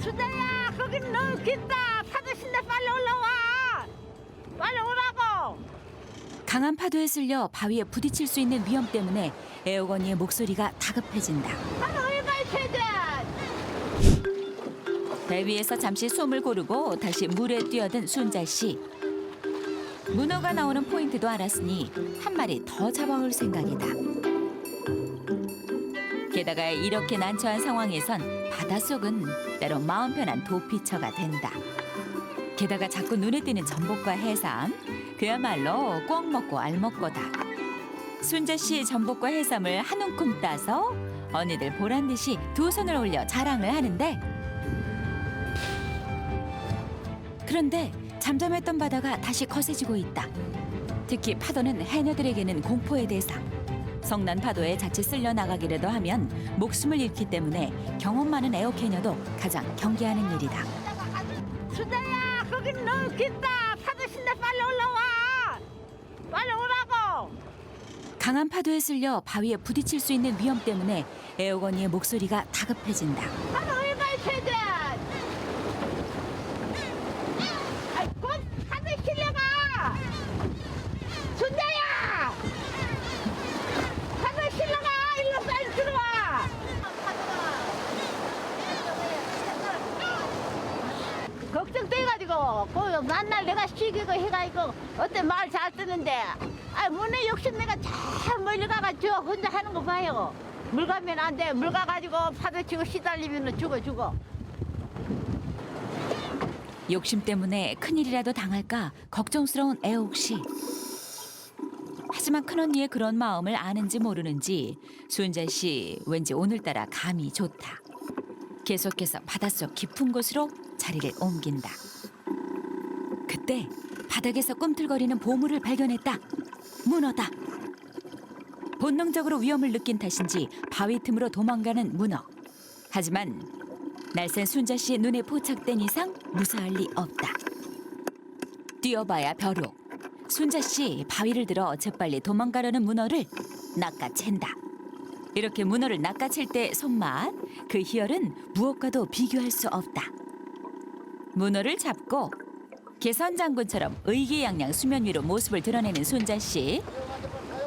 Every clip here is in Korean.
수자야, 거긴 너무 깊다. 파도 신나, 빨리 올라와. 빨리 오라고. 강한 파도에 쓸려 바위에 부딪힐 수 있는 위험 때문에 애호건이의 목소리가 다급해진다. 파도 얼마나 최대. 배 위에서 잠시 숨을 고르고 다시 물에 뛰어든 순자 씨. 문어가 나오는 포인트도 알았으니 한 마리 더 잡아올 생각이다. 게다가 이렇게 난처한 상황에선 바닷속은 때로 마음 편한 도피처가 된다. 게다가 자꾸 눈에 띄는 전복과 해삼, 그야말로 꼭 먹고 알 먹고다. 순자 씨 전복과 해삼을 한 움큼 따서 언니들 보란 듯이 두 손을 올려 자랑을 하는데, 그런데 잠잠했던 바다가 다시 거세지고 있다. 특히 파도는 해녀들에게는 공포의 대상. 성난 파도에 자칫 쓸려 나가기라도 하면 목숨을 잃기 때문에 경험 많은 애호캐녀도 가장 경계하는 일이다. 수자야, 거긴 너무 깊다. 파도 신나, 빨리 올라와. 빨리 오라고. 강한 파도에 쓸려 바위에 부딪힐 수 있는 위험 때문에 애호건이의 목소리가 다급해진다. 파도 얼마나 최대. 아이, 곧 파도 실려가. 수자야, 파도 실려가. 일로 빨리 들어와. 걱정돼가지고 그 만날 내가 시키고 해가지고 어때 말 잘 듣는데 아 문에 욕심 내가 잘 멀리 가가지고 혼자 하는 거 봐요. 물 가면 안 돼. 물 가가지고 파도 치고 시달리면 죽어. 욕심 때문에 큰일이라도 당할까 걱정스러운 애옥 씨. 하지만 큰언니의 그런 마음을 아는지 모르는지 순자 씨 왠지 오늘따라 감이 좋다. 계속해서 바닷속 깊은 곳으로 자리를 옮긴다. 그때 바닥에서 꿈틀거리는 보물을 발견했다. 문어다. 본능적으로 위험을 느낀 탓인지 바위 틈으로 도망가는 문어. 하지만 날쌘 순자 씨의 눈에 포착된 이상 무사할 리 없다. 뛰어봐야 벼룩. 순자 씨 바위를 들어 재빨리 도망가려는 문어를 낚아챈다. 이렇게 문어를 낚아챌 때 손맛, 그 희열은 무엇과도 비교할 수 없다. 문어를 잡고 개선장군처럼 의기양양 수면 위로 모습을 드러내는 순자 씨.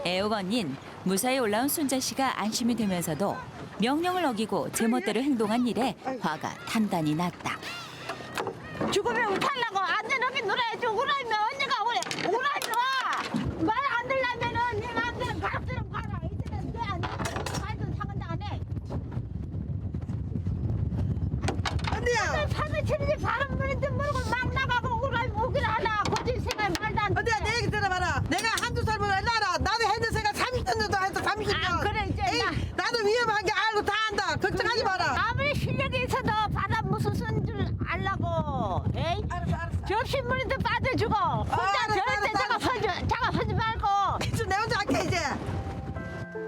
애호건인 무사히 올라온 순자 씨가 안심이 되면서도 명령을 어기고 제멋대로 행동한 일에 화가 단단히 났다. 죽으면 탈라고 안전하게 놀아야지. 오라면 언니가 오라면 와. 말 안 들려면은 네 마음대로 가락대로 가라. 이제는 내안 말도 상관도 안 해. 언니야, 파도 치는지 바람 부는지 모르고 막 나가고 오라면 오기를 하나. 거짓 생각 말도 안 돼. 언니야 내 얘기 들어봐라. 내가 한두 살보다 알아. 나도 핸드세가 30년도 했어. 30년. 아, 그래, 이제 에이, 나- 나도 위험한 게 알고 다 안다. 걱정하지 마라. 아무리 실력이 있어도 바다 무슨 쓴 줄 알라고. 에이? 알았어. 접신물에도 빠져주고 혼자 알았어, 절대 알았어. 작업하지 말고. 이제 내 혼자 할게 이제.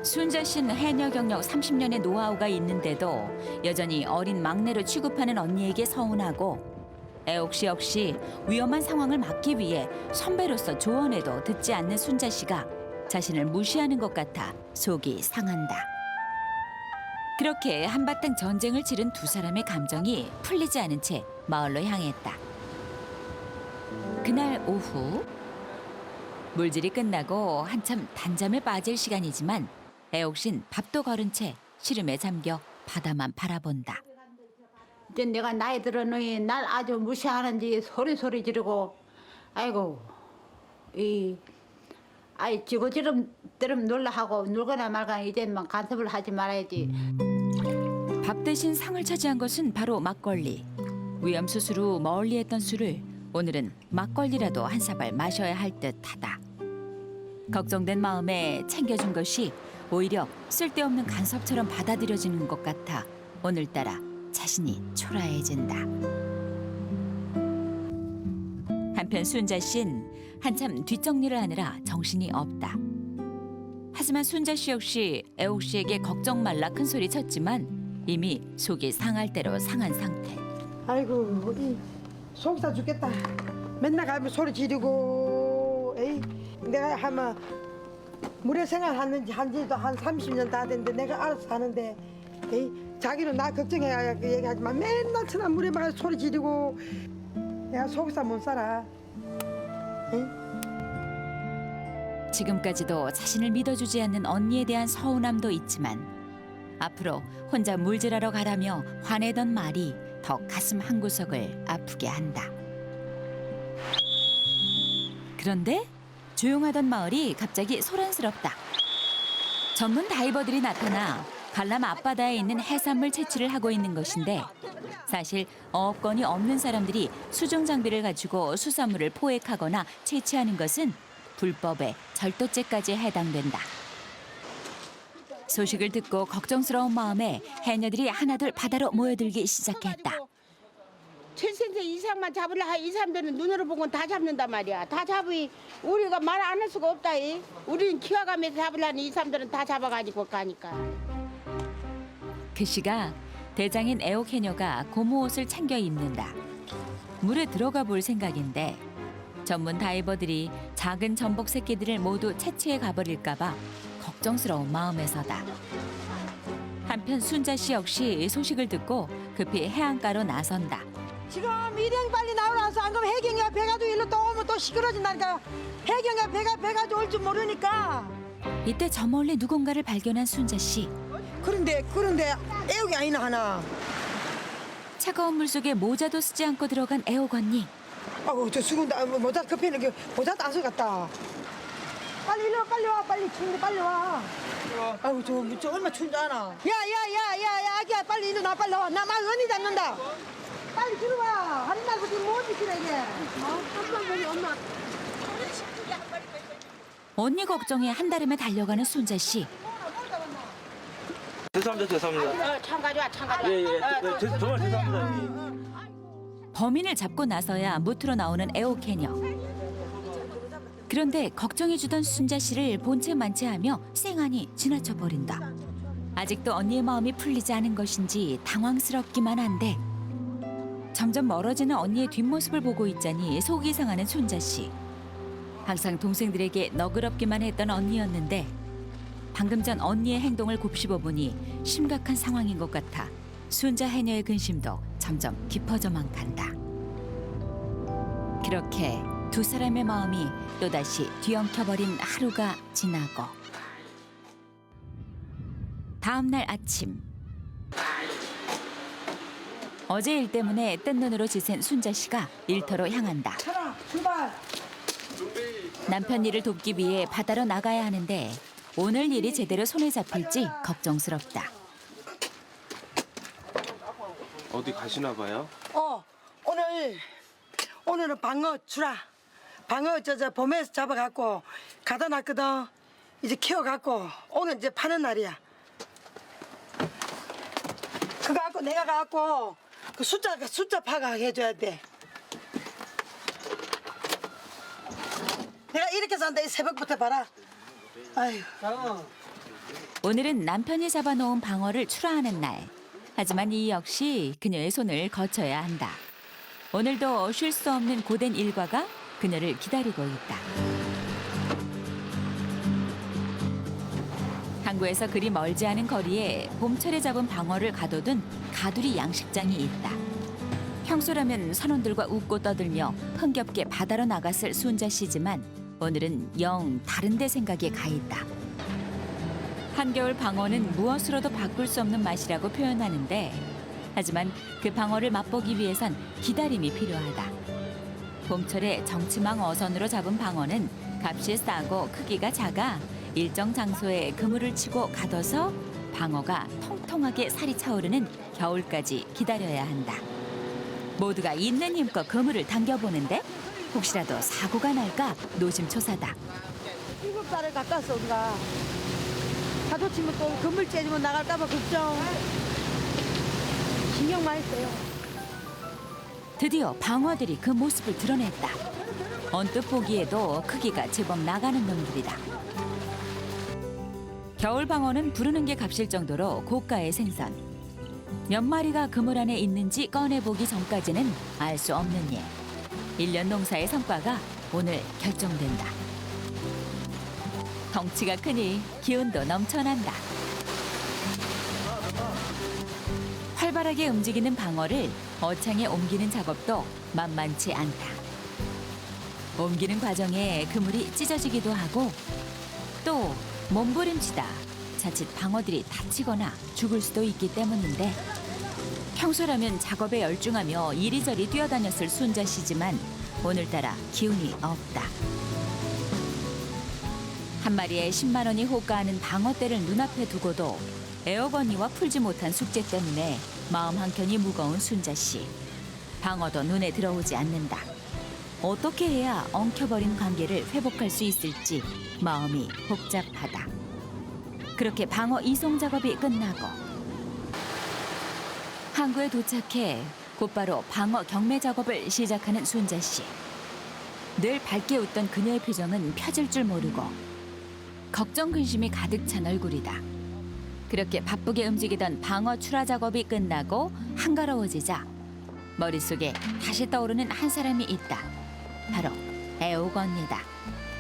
순자 씨는 해녀 경력 30년의 노하우가 있는데도 여전히 어린 막내로 취급하는 언니에게 서운하고, 애옥 씨 역시 위험한 상황을 막기 위해 선배로서 조언해도 듣지 않는 순자 씨가 자신을 무시하는 것 같아 속이 상한다. 그렇게 한바탕 전쟁을 치른 두 사람의 감정이 풀리지 않은 채 마을로 향했다. 그날 오후 물질이 끝나고 한참 단잠에 빠질 시간이지만 애옥 씨는 밥도 거른 채 시름에 잠겨 바다만 바라본다. 이제 내가 나이 들어너니 날 아주 무시하는지 소리 지르고 아이고 아이 지고지름 놀라 하고 놀거나 말거나 이제만 간섭을 하지 말아야지. 밥 대신 상을 차지한 것은 바로 막걸리. 위암 수술 후 멀리했던 술을 오늘은 막걸리라도 한 사발 마셔야 할 듯하다. 걱정된 마음에 챙겨준 것이 오히려 쓸데없는 간섭처럼 받아들여지는 것 같아 오늘따라 자신이 초라해진다. 한편 순자 씨는 한참 뒷정리를 하느라 정신이 없다. 하지만 순자 씨 역시 애옥 씨에게 걱정 말라 큰 소리 쳤지만 이미 속이 상할 대로 상한 상태. 아이고 속사 죽겠다. 맨날 가면 소리 지르고. 에이, 내가 하면 물에 생활하는지 한지도 한 30년 다 됐는데 내가 알아서 하는데 에이 자기는 나 걱정해야 그 얘기하지만 맨날 천안 물에 막 소리 지르고 내가 속에서 못 살아. 응? 지금까지도 자신을 믿어주지 않는 언니에 대한 서운함도 있지만 앞으로 혼자 물질하러 가라며 화내던 말이 더 가슴 한구석을 아프게 한다. 그런데 조용하던 마을이 갑자기 소란스럽다. 전문 다이버들이 나타나 관람 앞바다에 있는 해산물 채취를 하고 있는 것인데 사실 어업권이 없는 사람들이 수중 장비를 가지고 수산물을 포획하거나 채취하는 것은 불법의 절도죄까지 해당된다. 소식을 듣고 걱정스러운 마음에 해녀들이 하나둘 바다로 모여들기 시작했다. 7cm 이상만 잡으려 하 이 사람들은 눈으로 보고는 다 잡는단 말이야. 다 잡으니 우리가 말 안 할 수가 없다. 우리는 키워가면서 잡으려니 이 사람들은 다 잡아가지고 가니까. 그 시각 대장인 애옥 해녀가 고무 옷을 챙겨 입는다. 물에 들어가 볼 생각인데 전문 다이버들이 작은 전복 새끼들을 모두 채취해 가버릴까 봐 걱정스러운 마음에서다. 한편 순자 씨 역시 소식을 듣고 급히 해안가로 나선다. 지금 일행 빨리 나오라서 안 그러면 해경이가 배가지고 일로 또 오면 또 시끄러진다니까. 해경이가 배가지고 올 줄 모르니까. 이때 저 멀리 누군가를 발견한 순자 씨. 그런데 애옥이 아니나 하나. 차가운 물 속에 모자도 쓰지 않고 들어간 애옥 언니. 아우 저 죽은다. 모자 급해는 게 모자도 안 써갔다. 빨리 일로 빨리 와 빨리 추운데 빨리 와. 아우 저 얼마 추운지 아나. 야야야야야 아기야 빨리 일로 나 빨리 와. 나 막 언니 잡는다. 빨리 들어와. 하는 날부터 못 지키라 이게. 엄마. 언니 걱정에 한달음에 달려가는 순자 씨. 죄송합니다. 참 가져와. 정말 죄송합니다. 범인을 잡고 나서야 무트로 나오는 애옥 해녀. 그런데 걱정해주던 순자 씨를 본체 만체하며 쌩하니 지나쳐 버린다. 아직도 언니의 마음이 풀리지 않은 것인지 당황스럽기만 한데 점점 멀어지는 언니의 뒷모습을 보고 있자니 속이 상하는 순자 씨. 항상 동생들에게 너그럽기만 했던 언니였는데 방금 전 언니의 행동을 곱씹어 보니 심각한 상황인 것 같아 순자 해녀의 근심도 점점 깊어져만 간다. 그렇게 두 사람의 마음이 또다시 뒤엉켜버린 하루가 지나고 다음 날 아침 어제 일 때문에 뜬 눈으로 지샌 순자 씨가 일터로 향한다. 차라 출발. 남편 일을 돕기 위해 바다로 나가야 하는데 오늘 일이 제대로 손에 잡힐지 걱정스럽다. 어디 가시나 봐요? 오늘은 방어 주라. 방어 저 봄에서 잡아갖고 가다 놨거든. 이제 키워갖고 오늘 이제 파는 날이야. 그거 갖고 내가 갖고 그 숫자 파가 해줘야 돼. 내가 이렇게 산다 이 새벽부터 봐라. 아유. 오늘은 남편이 잡아놓은 방어를 출하하는 날. 하지만 이 역시 그녀의 손을 거쳐야 한다. 오늘도 쉴 수 없는 고된 일과가 그녀를 기다리고 있다. 항구에서 그리 멀지 않은 거리에 봄철에 잡은 방어를 가둬둔 가두리 양식장이 있다. 평소라면 선원들과 웃고 떠들며 흥겹게 바다로 나갔을 순자 씨지만 오늘은 영 다른 데 생각에 가 있다. 한겨울 방어는 무엇으로도 바꿀 수 없는 맛이라고 표현하는데 하지만 그 방어를 맛보기 위해선 기다림이 필요하다. 봄철에 정치망 어선으로 잡은 방어는 값이 싸고 크기가 작아 일정 장소에 그물을 치고 가둬서 방어가 통통하게 살이 차오르는 겨울까지 기다려야 한다. 모두가 있는 힘껏 그물을 당겨보는데 혹시라도 사고가 날까 노심초사다. 7달을 가까웠어 우리가. 파도 치면 또 그물 째지면 나갈까봐 걱정. 신경 많이 써요. 드디어 방어들이 그 모습을 드러냈다. 언뜻 보기에도 크기가 제법 나가는 놈들이다. 겨울 방어는 부르는 게 값일 정도로 고가의 생선. 몇 마리가 그물 안에 있는지 꺼내보기 전까지는 알 수 없는 일. 1년 농사의 성과가 오늘 결정된다. 덩치가 크니 기운도 넘쳐난다. 활발하게 움직이는 방어를 어창에 옮기는 작업도 만만치 않다. 옮기는 과정에 그물이 찢어지기도 하고 또 몸부림치다 자칫 방어들이 다치거나 죽을 수도 있기 때문인데 평소라면 작업에 열중하며 이리저리 뛰어다녔을 순자 씨지만 오늘따라 기운이 없다. 한 마리에 10만 원이 호가하는 방어대를 눈앞에 두고도 애어건이와 풀지 못한 숙제 때문에 마음 한켠이 무거운 순자 씨. 방어도 눈에 들어오지 않는다. 어떻게 해야 엉켜버린 관계를 회복할 수 있을지 마음이 복잡하다. 그렇게 방어 이송 작업이 끝나고 항구에 도착해 곧바로 방어 경매 작업을 시작하는 순자 씨. 늘 밝게 웃던 그녀의 표정은 펴질 줄 모르고 걱정 근심이 가득 찬 얼굴이다. 그렇게 바쁘게 움직이던 방어 출하 작업이 끝나고 한가로워지자 머릿속에 다시 떠오르는 한 사람이 있다. 바로 애옥 언니다.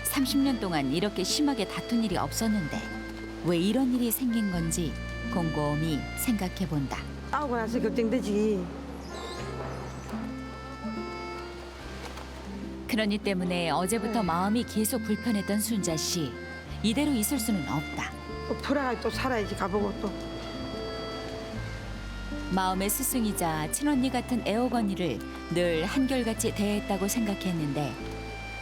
30년 동안 이렇게 심하게 다툰 일이 없었는데 왜 이런 일이 생긴 건지 곰곰이 생각해 본다. 싸우고 나서 걱정되지. 그러니 때문에 어제부터 마음이 계속 불편했던 순자 씨. 이대로 있을 수는 없다. 또 풀어가 또 살아야지 가보고 또. 마음의 스승이자 친언니 같은 애옥 언니를 늘 한결같이 대했다고 생각했는데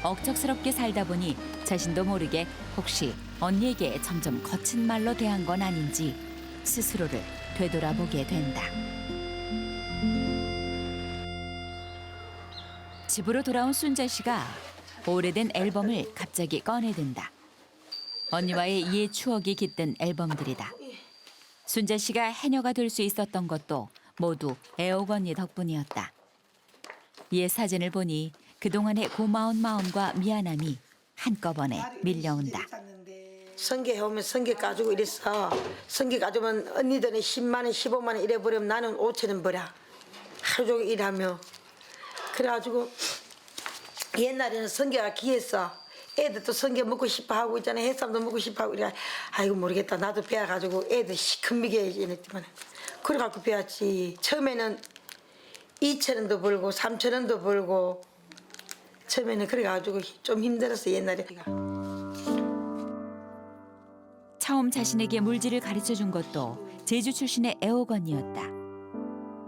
억척스럽게 살다 보니 자신도 모르게 혹시 언니에게 점점 거친 말로 대한 건 아닌지 스스로를 되돌아보게 된다. 집으로 돌아온 순자 씨가 오래된 앨범을 갑자기 꺼내든다. 언니와의 이해 추억이 깃든 앨범들이다. 순자 씨가 해녀가 될 수 있었던 것도 모두 애옥 언니 덕분이었다. 이에 사진을 보니 그동안의 고마운 마음과 미안함이 한꺼번에 밀려온다. 성게 해오면 성게 가지고 이랬어. 성게 가져오면 언니들은 10만 원, 15만 원 이래 버리면 나는 5천 원 벌어. 하루 종일 일하며. 그래가지고 옛날에는 성게가 귀했어. 애들도 성게 먹고 싶어 하고 있잖아. 해삼도 먹고 싶어 하고 이래. 아이고 모르겠다. 나도 배워가지고 애들 시큰미게 이랬지만 그래갖고 배웠지. 처음에는 2,000원도 벌고 3,000원도 벌고 처음에는 그래가지고 좀 힘들었어 옛날에. 처음 자신에게 물질을 가르쳐준 것도 제주 출신의 애옥 언니였다.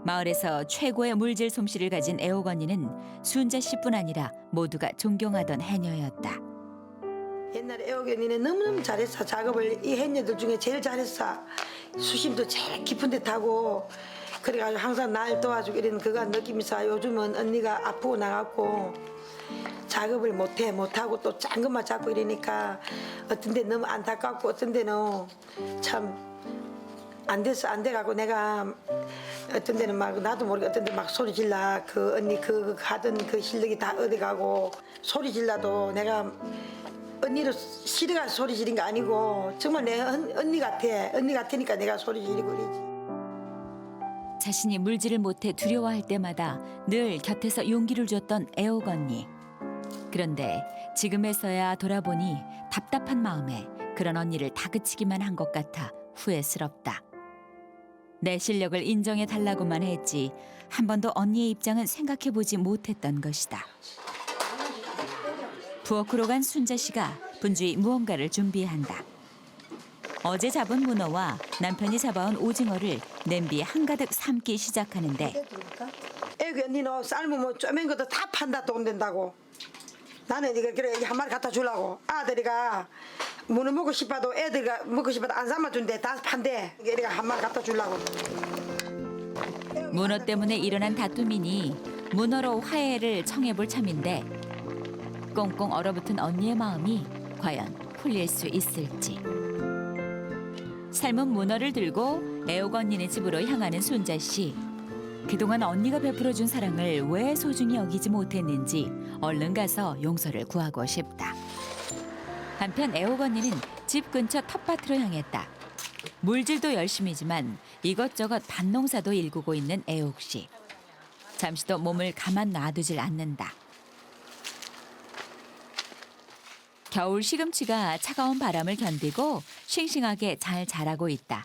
마을에서 최고의 물질 솜씨를 가진 애옥 언니는 순자 씨뿐 아니라 모두가 존경하던 해녀였다. 옛날에 애옥 언니는 너무너무 잘했어. 작업을 이 해녀들 중에 제일 잘했어. 수심도 제일 깊은 데 타고 그래가지고 항상 날 도와주고 이런 그가 느낌이 있어. 요즘은 언니가 아프고 나갔고 작업을 못하고 또 짠 것만 잡고 이러니까 어떤 데 너무 안타깝고 어떤 데는 참 안 돼서 안 돼가고 내가 어떤 데는 막 나도 모르게 어떤 데 막 소리 질러 그 언니 그 하던 그 실력이 다 어디가고 소리 질러도 내가 언니를 싫어가 소리 지른 게 아니고 정말 내 언니 같아. 언니 같으니까 내가 소리 지르고 그러지. 자신이 물질을 못해 두려워할 때마다 늘 곁에서 용기를 줬던 애옥 언니. 그런데 지금에서야 돌아보니 답답한 마음에 그런 언니를 다그치기만 한 것 같아 후회스럽다. 내 실력을 인정해 달라고만 했지 한 번도 언니의 입장은 생각해보지 못했던 것이다. 부엌으로 간 순자 씨가 분주히 무언가를 준비한다. 어제 잡은 문어와 남편이 잡아온 오징어를 냄비 한가득 삶기 시작하는데 애기 언니 너 삶으면 뭐 쪼맨 것도 다 판다 돈 된다고. 나는 이거 그래 한 마리 갖다 주려고. 아들이가 문어 먹고 싶어도 애들가 먹고 싶어도 안 삶아준대. 다 판대. 애가 한 마리 갖다 주려고. 문어 때문에 일어난 다툼이니 문어로 화해를 청해볼 참인데 꽁꽁 얼어붙은 언니의 마음이 과연 풀릴 수 있을지. 삶은 문어를 들고 애옥 언니네 집으로 향하는 순자 씨. 그동안 언니가 베풀어준 사랑을 왜 소중히 여기지 못했는지 얼른 가서 용서를 구하고 싶다. 한편 애옥 언니는 집 근처 텃밭으로 향했다. 물질도 열심이지만 이것저것 밭농사도 일구고 있는 애옥 씨. 잠시도 몸을 가만 놔두질 않는다. 겨울 시금치가 차가운 바람을 견디고 싱싱하게 잘 자라고 있다.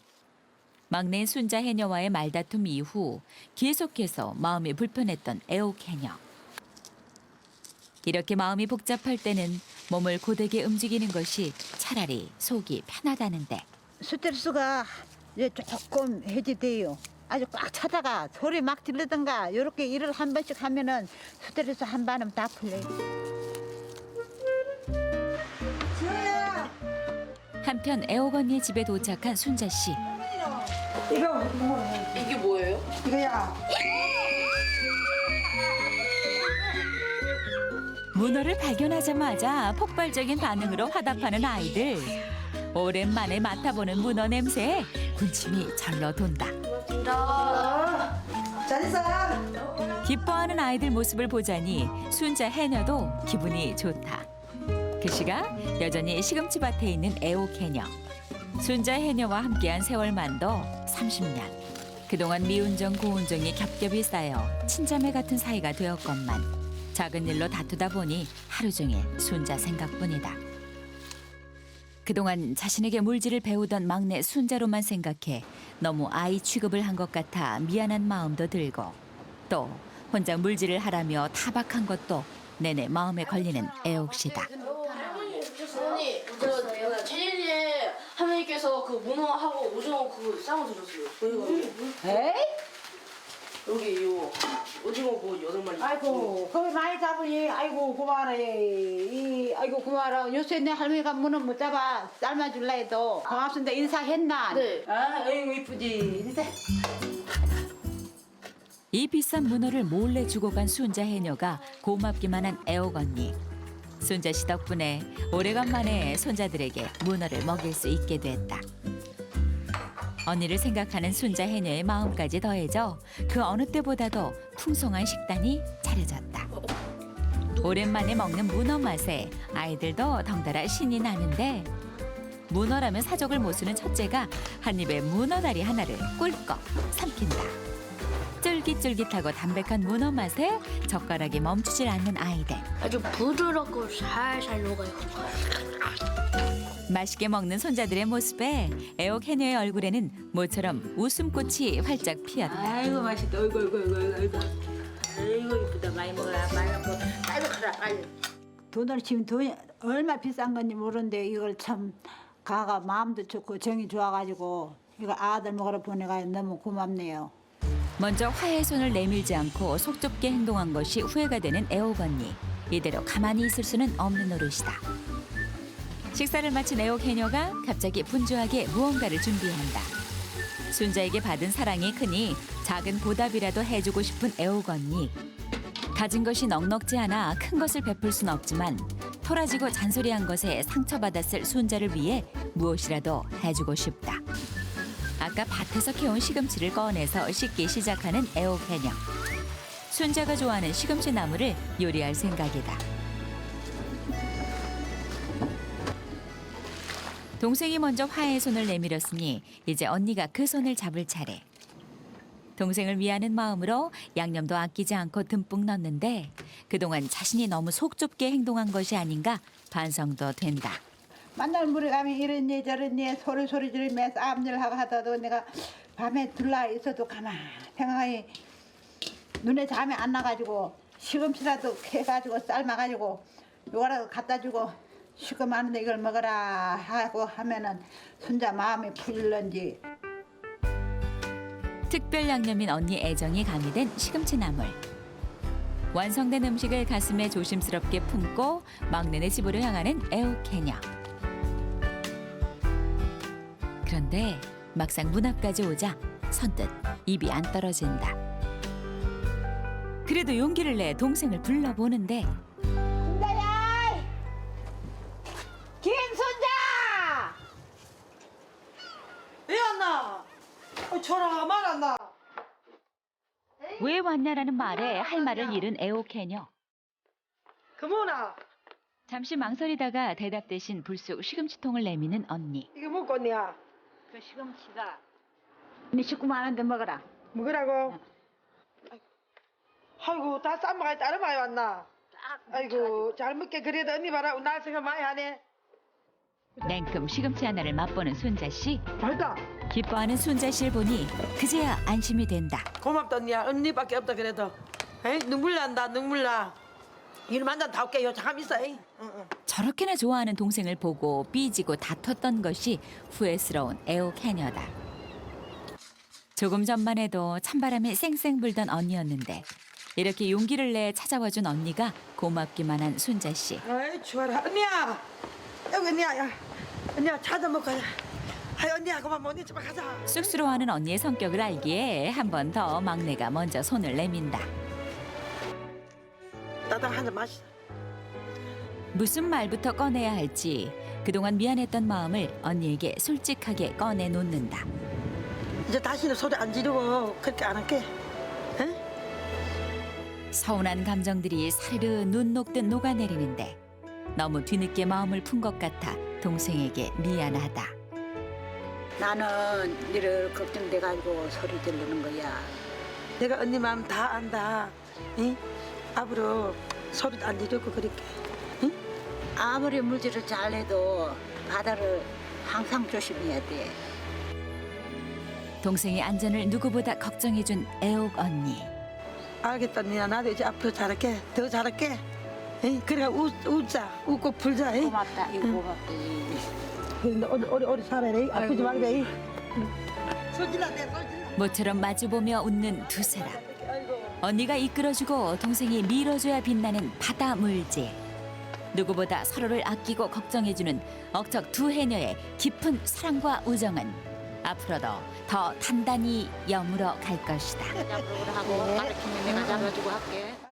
막내 순자 해녀와의 말다툼 이후 계속해서 마음이 불편했던 애옥 해녀. 이렇게 마음이 복잡할 때는 몸을 고되게 움직이는 것이 차라리 속이 편하다는데. 스트레스가 이제 조금 해지돼요. 아주 꽉 차다가 소리 막 지르든가 이렇게 일을 한 번씩 하면은 스트레스 한 반은 다 풀려요. 지호야, 한편 애옥 언니의 집에 도착한 순자 씨. 이거 이게 뭐예요? 이거야. 문어를 발견하자마자 폭발적인 반응으로 화답하는 아이들. 오랜만에 맡아보는 문어 냄새에 군침이 절로 돈다. 잘 있어. 기뻐하는 아이들 모습을 보자니 순자 해녀도 기분이 좋다. 그 시각 여전히 시금치 밭에 있는 애옥 해녀. 순자 해녀와 함께한 세월만도 30년. 그동안 미운정 고운정이 겹겹이 쌓여 친자매 같은 사이가 되었건만 작은 일로 다투다 보니 하루 종일 순자 생각뿐이다. 그동안 자신에게 물질을 배우던 막내 순자로만 생각해 너무 아이 취급을 한 것 같아 미안한 마음도 들고 또 혼자 물질을 하라며 타박한 것도 내내 마음에 걸리는 애옥 씨다. 할머니, 저 제일이 할머니께서 그 문어하고 오징어 그거 쌈을 드셨어요. 에이? 여기 요 오징어 뭐 8마리. 아이고, 거기 많이 잡으니, 아이고, 고마워라. 아이고, 고마워라. 요새 내 할머니가 문어 못 잡아. 삶아줄라 해도. 고맙습니다. 인사했나? 네. 아, 아이고, 이쁘지. 인사. 이 비싼 문어를 몰래 주고 간 순자 해녀가 고맙기만 한 애옥 언니. 순자 씨 덕분에 오래간만에 손자들에게 문어를 먹일 수 있게 됐다. 언니를 생각하는 순자 해녀의 마음까지 더해져 그 어느 때보다도 풍성한 식단이 차려졌다. 오랜만에 먹는 문어 맛에 아이들도 덩달아 신이 나는데 문어라면 사족을 모수는 첫째가 한 입에 문어다리 하나를 꿀꺽 삼킨다. 쫄깃쫄깃하고 담백한 문어 맛에 젓가락이 멈추질 않는 아이들. 아주 부드럽고 살살 녹아요. 맛있게 먹는 손자들의 모습에 애옥 해녀의 얼굴에는 모처럼 웃음꽃이 활짝 피었다. 아이고, 맛있다. 아이고. 아이고, 이쁘다. 많이 먹어라. 많이 먹고. 빨리 가라, 빨리. 돈을 지금 돈이 얼마 비싼 건지 모르는데 이걸 참 가가 마음도 좋고 정이 좋아가지고 이거 아들 먹으러 보내가 너무 고맙네요. 먼저 화해의 손을 내밀지 않고 속 좁게 행동한 것이 후회가 되는 애옥 언니. 이대로 가만히 있을 수는 없는 노릇이다. 식사를 마친 애옥 해녀가 갑자기 분주하게 무언가를 준비한다. 순자에게 받은 사랑이 크니 작은 보답이라도 해주고 싶은 애옥 언니. 가진 것이 넉넉지 않아 큰 것을 베풀 순 없지만 토라지고 잔소리한 것에 상처받았을 순자를 위해 무엇이라도 해주고 싶다. 아까 밭에서 캐온 시금치를 꺼내서 씻기 시작하는 애옥 해녀. 순자가 좋아하는 시금치 나물을 요리할 생각이다. 동생이 먼저 화해의 손을 내밀었으니 이제 언니가 그 손을 잡을 차례. 동생을 위하는 마음으로 양념도 아끼지 않고 듬뿍 넣는데 그동안 자신이 너무 속 좁게 행동한 것이 아닌가 반성도 된다. 만날 물에 가면 이랬니 저랬니 소리 지르며 싸움질하고 하다도 내가 밤에 들라 있어도 가만 생각하니 눈에 잠이 안 나가지고 시금치라도 캐가지고 삶아가지고 요거라도 갖다 주고 시금하는데 이걸 먹어라 하고 하면은 손자 마음이 풀릴런지. 특별 양념인 언니 애정이 가미된 시금치 나물. 완성된 음식을 가슴에 조심스럽게 품고 막내네 집으로 향하는 애옥 해녀. 그런데 막상 문 앞까지 오자 선뜻 입이 안 떨어진다. 그래도 용기를 내 동생을 불러보는데 손자야! 김손자! 왜 왔나? 전화가 많았나? 왜 왔냐라는 말에 할 말을 잃은 애옥 해녀. 그모나, 잠시 망설이다가 대답 대신 불쑥 시금치통을 내미는 언니. 이거 먹고 언니야. 그 시금치가 네 식구 많은데 먹어라. 먹으라고? 아이고, 다 쌈마가 따로 많이 왔나? 아이고, 잘 먹게 그래도 언니 봐라. 날 생각 많이 하네. 냉큼 시금치 하나를 맛보는 순자 씨. 맛있다. 기뻐하는 순자 씨를 보니 그제야 안심이 된다. 고맙다 언니야. 언니밖에 없다 그래도. 에이 눈물 난다 눈물 나. 이놈 한잔 다 올게요. 잠깐 있어. 에이. 저렇게나 좋아하는 동생을 보고 삐지고 다퉜던 것이 후회스러운 애옥 해녀다. 조금 전만 해도 찬바람이 쌩쌩 불던 언니였는데 이렇게 용기를 내 찾아와준 언니가 고맙기만 한 순자 씨. 아이 좋아라 언니야. 여기 언니야. 야. 언니야 차 좀 먹고 가자. 아이 언니야 그만 언니 좀 가자. 쑥스러워하는 언니의 성격을 알기에 한 번 더 막내가 먼저 손을 내민다. 나도 한잔 마시자. 무슨 말부터 꺼내야 할지 그동안 미안했던 마음을 언니에게 솔직하게 꺼내놓는다. 이제 다시는 소리 안 지르고 그렇게 안 할게. 응? 서운한 감정들이 사르르 눈 녹듯 녹아내리는데 너무 뒤늦게 마음을 푼 것 같아 동생에게 미안하다. 나는 너를 걱정돼가지고 소리 지르는 거야. 내가 언니 마음 다 안다. 응? 앞으로 소리도 안 지르고 그렇게. 응? 아무리 물질을 잘해도 바다를 항상 조심해야 돼. 동생의 안전을 누구보다 걱정해준 애옥 언니. 알겠다 언니야. 나도 이제 앞으로 잘할게. 더 잘할게. 응? 그래가 웃자. 웃고 풀자. 응? 고맙다. 이거 고맙다. 오래 살아라. 아프지 말고. 소질나 내 소질나. 모처럼 마주보며 웃는 두 사람. 언니가 이끌어주고 동생이 밀어줘야 빛나는 바다 물질. 누구보다 서로를 아끼고 걱정해주는 억척 두 해녀의 깊은 사랑과 우정은 앞으로도 더 단단히 여물어 갈 것이다. 하고 가르치면 내가 잡아주고 할게.